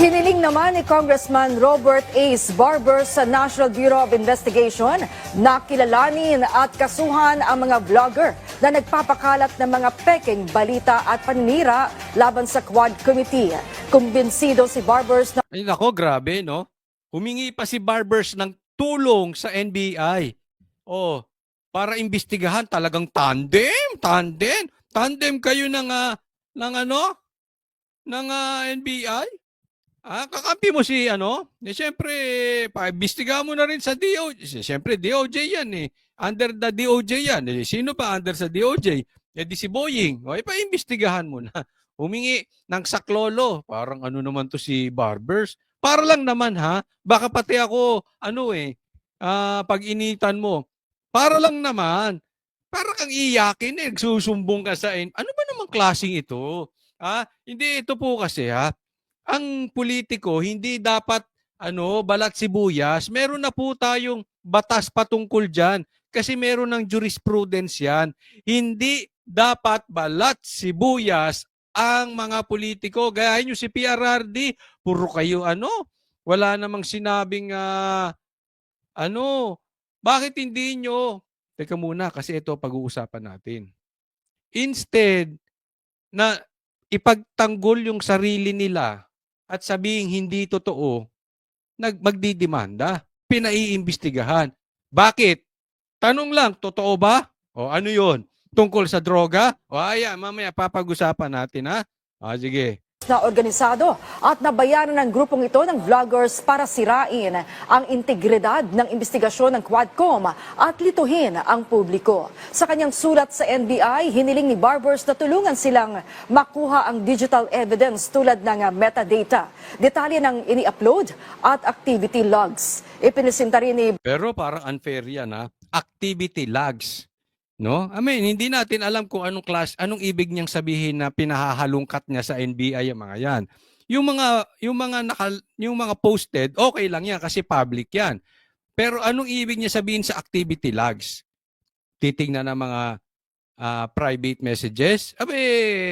Hiniling naman ni Congressman Robert Ace Barber sa National Bureau of Investigation na kilalanin at kasuhan ang mga vlogger na nagpapakalat ng mga peking balita at paninira laban sa Quad Committee. Kumbinsido si Barbers na Ay nako, grabe no. Humingi pa si Barbers ng tulong sa NBI. Oh, para imbestigahan talagang tandem kayo ng NBI. Kakampi mo si siyempre, paimbestigahan mo na rin sa DOJ. Siyempre, DOJ yan eh. Under the DOJ yan. Sino pa under sa DOJ? Di si Boying. O, paimbestigahan mo na. Humingi ng saklolo. Parang naman to si Barbers. Para lang naman ha. Baka pati ako, pag initan mo. Para lang naman. Para kang iyakin eh. Susumbong ka sa ano ba namang klaseng ito? Hindi ito po kasi ha. Ang politiko hindi dapat balat sibuyas. Meron na po tayong batas patungkol diyan kasi meron ng jurisprudence yan. Hindi dapat balat sibuyas ang mga politiko. Gayahin nyo si PRRD, puro kayo wala namang sinabing bakit hindi nyo? Teka muna kasi ito pag-uusapan natin. Instead na ipagtanggol yung sarili nila at sabihing hindi totoo, magdidemanda, pinaiimbestigahan. Bakit? Tanong lang, totoo ba? O ano yun? Tungkol sa droga? O ayan, mamaya papag-usapan natin ha. Sige. na organisado at nabayaran ng grupong ito ng vloggers para sirain ang integridad ng investigasyon ng Quadcom at lituhin ang publiko. Sa kanyang sulat sa NBI, hiniling ni Barbers na tulungan silang makuha ang digital evidence tulad ng metadata, detalye ng ini-upload at activity logs. Ipinisinta rin ni Pero parang unfair yan ha. Activity logs. No? Hindi natin alam kung anong ibig niyang sabihin na pinahahalungkat niya sa NBI ang mga yan. Yung mga posted, okay lang yan kasi public yan. Pero anong ibig niya sabihin sa activity logs? Titingnan ng mga private messages?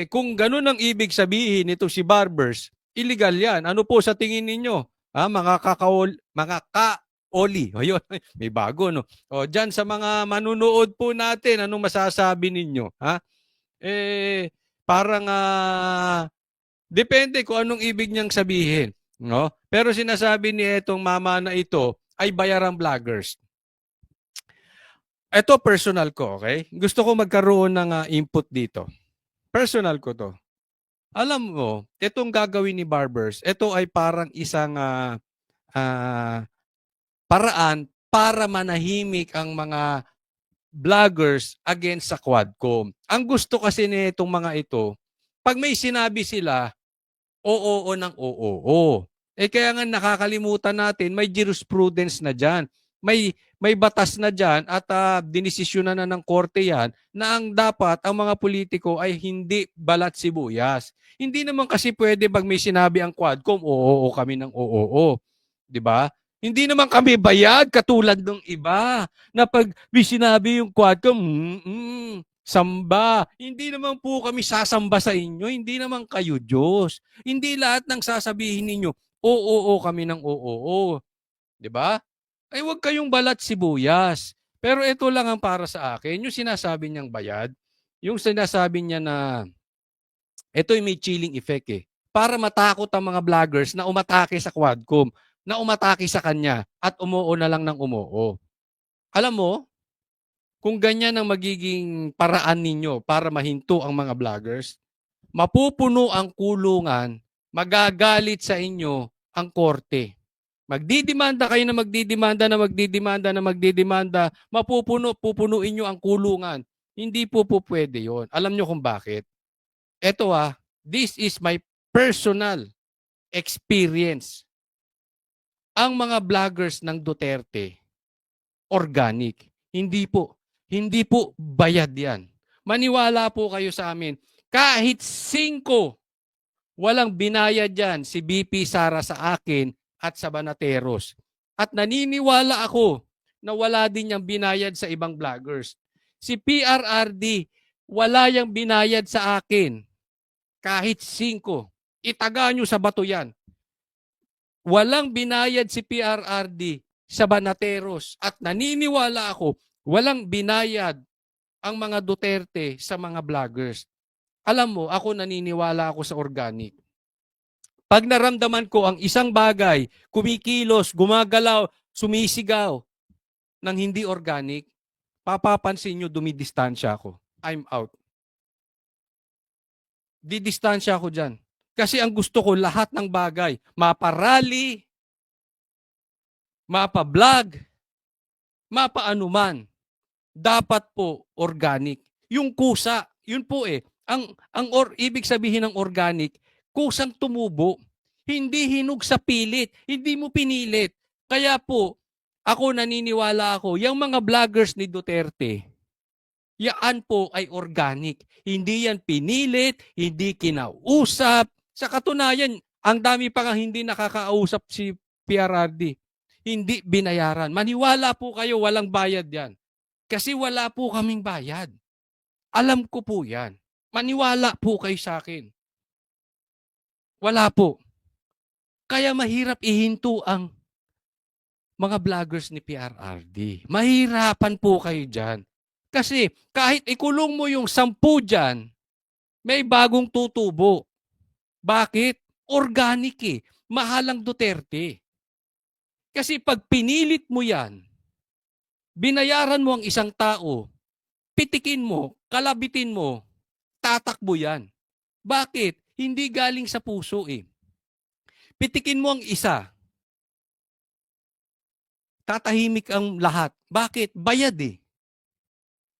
Kung ganun ang ibig sabihin nito si Barbers, illegal yan. Ano po sa tingin ninyo? Mga ka-oli. Ayun, may bago, no? O, dyan sa mga manunood po natin, anong masasabi ninyo? Parang depende kung anong ibig niyang sabihin. No? Pero sinasabi ni itong mama na ito ay bayarang vloggers. Ito personal ko, okay? Gusto ko magkaroon ng input dito. Personal ko to. Alam mo, itong gagawin ni Barbers, ito ay parang isang paraan para manahimik ang mga vloggers against sa Quadcom. Ang gusto kasi nitong mga ito, pag may sinabi sila, oo ng oo. Kaya nga nakakalimutan natin, may jurisprudence na dyan. May batas na dyan at dinesisyonan na ng korte yan na ang dapat ang mga politiko ay hindi balat sibuyas. Hindi naman kasi pwede pag may sinabi ang Quadcom, oo kami ng oo. 'Di ba? Hindi naman kami bayad katulad ng iba na pag may sinabi yung Quadcom, samba. Hindi naman po kami sasamba sa inyo. Hindi naman kayo Diyos. Hindi lahat ng sasabihin ninyo, oo kami ng oo. 'Di ba? Ay huwag kayong balat sibuyas. Pero ito lang ang para sa akin, yung sinasabi niyang bayad, yung sinasabi niya na ito may chilling effect eh. Para matakot ang mga vloggers na umatake sa Quadcom, na umatake sa kanya at umuo na lang ng umuo. Alam mo, kung ganyan ang magiging paraan ninyo para mahinto ang mga vloggers, mapupuno ang kulungan, magagalit sa inyo ang korte. Magdidemanda kayo na magdidemanda, pupunuin nyo ang kulungan. Hindi po pwede yon. Alam nyo kung bakit? Ito this is my personal experience. Ang mga vloggers ng Duterte, organic. Hindi po bayad yan. Maniwala po kayo sa amin. Kahit 5, walang binayad yan si BP Sara sa akin at sa Banateros. At naniniwala ako na wala din niyang binayad sa ibang vloggers. Si PRRD, wala yang binayad sa akin. Kahit 5. Itaga nyo sa bato yan. walang binayad si PRRD sa Banateros at naniniwala ako walang binayad ang mga Duterte sa mga vloggers. Alam mo, ako naniniwala ako sa organic. Pag naramdaman ko ang isang bagay, kumikilos, gumagalaw, sumisigaw ng hindi organic, papapansin nyo dumidistansya ako. I'm out. Didistansya ako dyan. Kasi ang gusto ko lahat ng bagay, mapa-rally, mapa-vlog, mapa-anuman, dapat po organic. Yung kusa, yun po eh. Ibig sabihin ng organic, kusang tumubo. Hindi hinog sa pilit. Hindi mo pinilit. Kaya po, ako naniniwala ako, yung mga vloggers ni Duterte, yan po ay organic. Hindi yan pinilit, hindi kinausap. Sa katunayan, ang dami pa nga hindi nakakausap si PRRD. Hindi binayaran. Maniwala po kayo, walang bayad yan. Kasi wala po kaming bayad. Alam ko po yan. Maniwala po kayo sa akin. Wala po. Kaya mahirap ihinto ang mga vloggers ni PRRD. Mahirapan po kayo dyan. Kasi kahit ikulong mo yung 10 dyan, may bagong tutubo. Bakit? Organic eh. Mahal ang Duterte. Kasi pag pinilit mo yan, binayaran mo ang isang tao, pitikin mo, kalabitin mo, tatakbo yan. Bakit? Hindi galing sa puso eh. Pitikin mo ang isa, tatahimik ang lahat. Bakit? Bayad eh.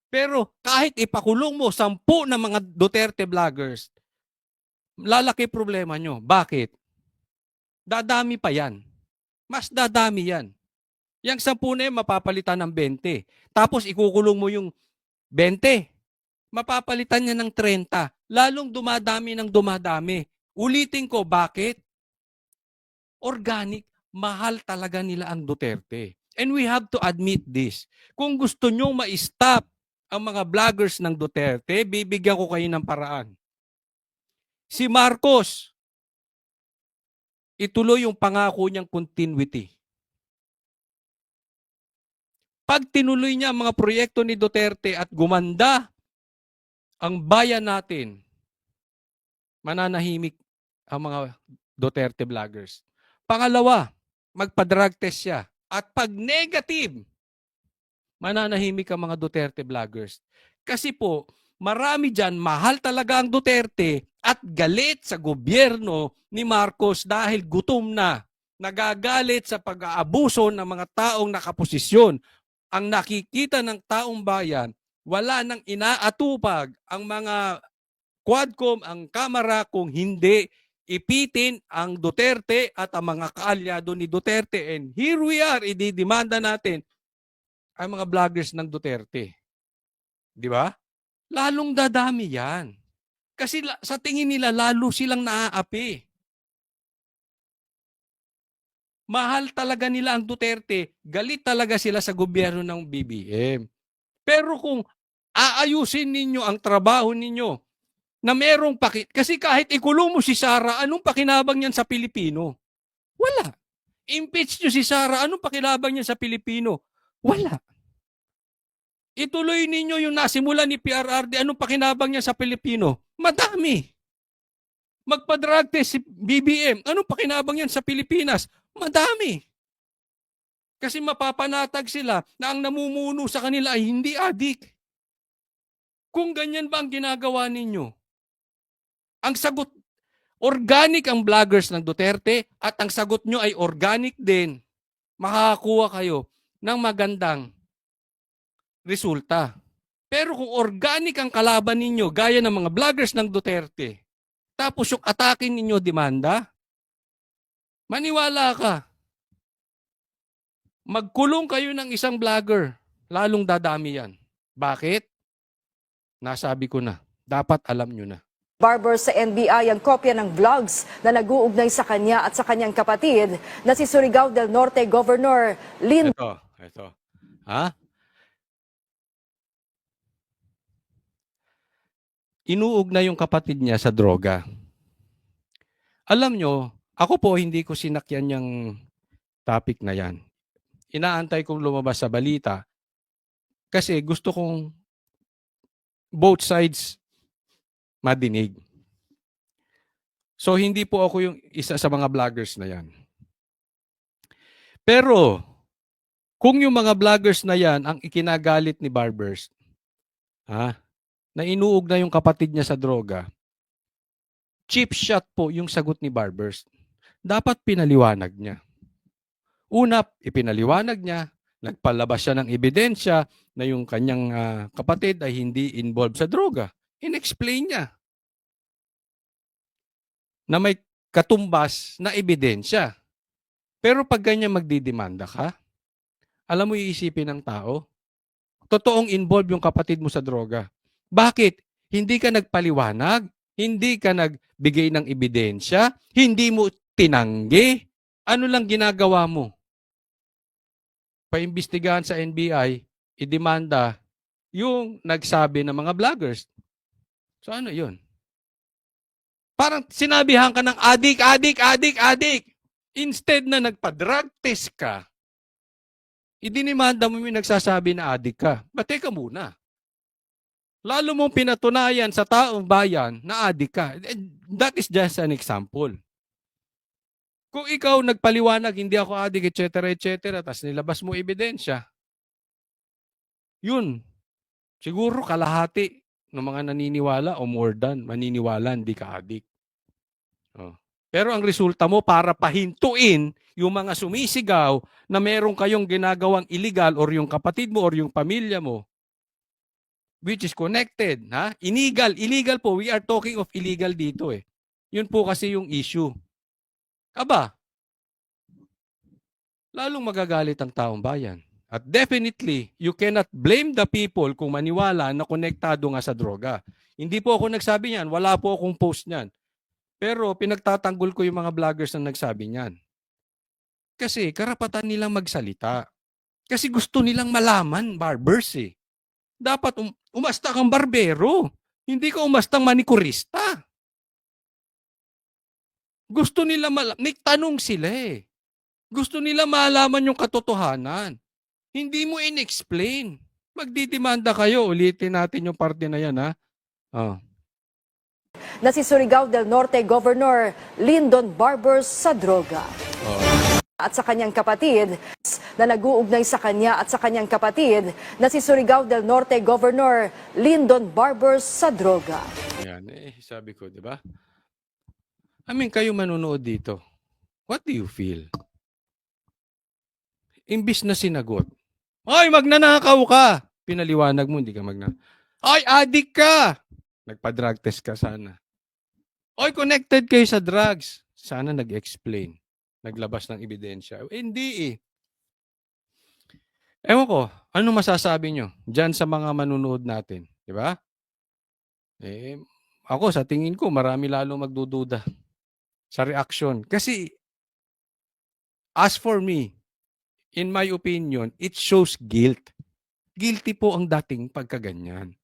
Pero kahit ipakulong mo 10 na mga Duterte vloggers, lalaki problema nyo. Bakit? Dadami pa yan. Mas dadami yan. Yang 10 na yan, mapapalitan ng 20. Tapos ikukulong mo yung 20. Mapapalitan niya ng 30. Lalong dumadami ng dumadami. Ulitin ko, bakit? Organic, mahal talaga nila ang Duterte. And we have to admit this. Kung gusto nyo ma-stop ang mga vloggers ng Duterte, bibigyan ko kayo ng paraan. Si Marcos, ituloy yung pangako niyang continuity. Pag tinuloy niya ang mga proyekto ni Duterte at gumanda ang bayan natin, mananahimik ang mga Duterte vloggers. Pangalawa, magpa-drug test siya. At pag negative, mananahimik ang mga Duterte vloggers. Kasi po, marami dyan, mahal talaga ang Duterte at galit sa gobyerno ni Marcos dahil gutom na. Nagagalit sa pag-aabuso ng mga taong nakaposisyon. Ang nakikita ng taong bayan, wala nang inaatupag ang mga Quadcom, ang Kamara kung hindi ipitin ang Duterte at ang mga kaalyado ni Duterte. And here we are, ididimanda natin ang mga vloggers ng Duterte. Di ba? Lalong dadami yan. Kasi sa tingin nila, lalo silang naaapi. Mahal talaga nila ang Duterte. Galit talaga sila sa gobyerno ng BBM. Pero kung aayusin ninyo ang trabaho ninyo, na merong kasi kahit ikulong mo si Sara, anong pakinabang niyan sa Pilipino? Wala. Impeach nyo si Sara, anong pakinabang niyan sa Pilipino? Wala. Ituloy ninyo yung nasimula ni PRRD, anong pakinabang niya sa Pilipino? Madami. Magpa-drug test si BBM, anong pakinabang yan sa Pilipinas? Madami. Kasi mapapanatag sila na ang namumuno sa kanila ay hindi adik. Kung ganyan ba ang ginagawa ninyo? Ang sagot, organic ang vloggers ng Duterte at ang sagot nyo ay organic din. Makakakuha kayo ng magandang resulta. Pero kung organic ang kalaban ninyo, gaya ng mga vloggers ng Duterte, tapos yung atakin ninyo demanda, maniwala ka. Magkulong kayo ng isang vlogger, lalong dadami yan. Bakit? Nasabi ko na. Dapat alam nyo na. Barber sa NBI ang kopya ng vlogs na nag-uugnay sa kanya at sa kanyang kapatid na si Surigao del Norte Governor Lin. Ito. Ha? Inuugnay yung kapatid niya sa droga. Alam nyo, Ako po, hindi ko sinakyan yung topic na yan. Inaantay kong lumabas sa balita kasi gusto kong both sides madinig. So, hindi po ako yung isa sa mga vloggers na yan. Pero, kung yung mga vloggers na yan ang ikinagalit ni Barbers, na inuug na yung kapatid niya sa droga, cheap shot po yung sagot ni Barbers. Dapat pinaliwanag niya. Una, ipinaliwanag niya, nagpalabas siya ng ebidensya na yung kanyang kapatid ay hindi involved sa droga. In-explain niya na may katumbas na ebidensya. Pero pag ganyan magdidemanda ka, alam mo iisipin ng tao, totoong involved yung kapatid mo sa droga. Bakit? Hindi ka nagpaliwanag, hindi ka nagbigay ng ebidensya, hindi mo tinanggi. Ano lang ginagawa mo? Paimbestigahan sa NBI, idemanda yung nagsabi ng mga vloggers. So ano yun? Parang sinabihan ka ng adik. Instead na nagpa-drug test ka, idinimanda mo yung nagsasabi na adik ka. But teka muna. Lalo mong pinatunayan sa taong bayan na adik ka. That is just an example. Kung ikaw nagpaliwanag, hindi ako adik, etc., tapos nilabas mo ebidensya, yun, siguro kalahati ng mga naniniwala o more than maniniwala hindi ka adik. Oh. Pero ang resulta mo para pahintuin yung mga sumisigaw na meron kayong ginagawang illegal or yung kapatid mo or yung pamilya mo which is connected, ha? Illegal po. We are talking of illegal dito eh. Yun po kasi yung issue. Aba, lalong magagalit ang taong bayan. At definitely, you cannot blame the people kung maniwala na konektado nga sa droga. Hindi po ako nagsabi niyan. Wala po akong post niyan. Pero pinagtatanggol ko yung mga vloggers na nagsabi niyan. Kasi karapatan nilang magsalita. Kasi gusto nilang malaman, barbers eh. Dapat umasta kang barbero. Hindi ka umastang manikurista. Gusto nila may tanong sila eh. Gusto nila malaman yung katotohanan. Hindi mo in-explain. Magdidemanda kayo. Ulitin natin yung parte na yan ha. Oh. Na si Surigao del Norte Governor Lyndon Barbers sa droga. At sa kanyang kapatid na nag-uugnay sa kanya at sa kanyang kapatid na si Surigao del Norte Governor Lyndon Barbers sa droga. Yan sabi ko, di ba? I mean, kayo manonood dito. What do you feel? Imbis na sinagot, ay, magnanakaw ka! Pinaliwanag mo, hindi ka ay, adik ka! Nagpa-drug test ka sana. Oy, connected kayo sa drugs. Sana nag-explain. Naglabas ng ebidensya. Hindi eh. Ewan ko, ano masasabi nyo dyan sa mga manunood natin? Di ba? Ako, sa tingin ko, marami lalo magdududa sa reaction. Kasi, as for me, in my opinion, it shows guilt. Guilty po ang dating pagkaganyan.